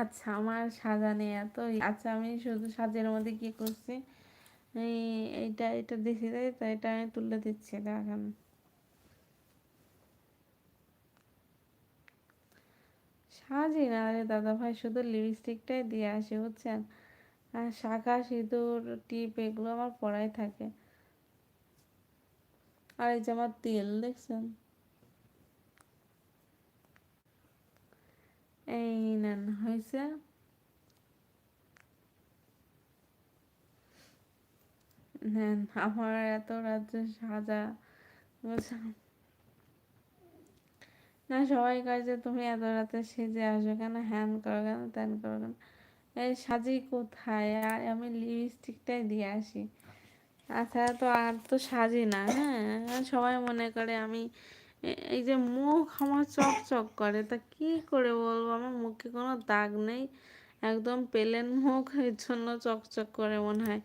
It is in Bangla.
আচ্ছা, আমার সাজা নেই এত। আচ্ছা, আমি শুধু সাজের মধ্যে কি করছি, এই এটা দেখি যাই, তো এটা আমি তুলে দিচ্ছি, দেখেন। সাজি না রে দাদা ভাই, শুধু লিপস্টিকটাই দিয়ে আসি, বুঝছেন। আর শাঁখা সিঁদুর টিপ এগুলো আমার পড়াই থাকে। আর এই যে আমার তেল দেখছেন, এই নেন, হয়েছে। নেন, আমার এত রাজ্য সাজা, বুঝছেন। না, সবাই কয় যে তুমি এত রাতে সেজে আসো কেন, হ্যান করো কেন, ত্যান করো কেন। এই সাজি কোথায়, আর আমি লিপস্টিকটাই দিয়ে আসি। আচ্ছা, তো আর তো সাজি না, হ্যাঁ। সবাই মনে করে আমি এই যে মুখ আমার চকচক করে, তা কি করে বলবো, আমার মুখে কোনো দাগ নেই, একদম প্লেন মুখ, এর জন্য চকচক করে মনে হয়।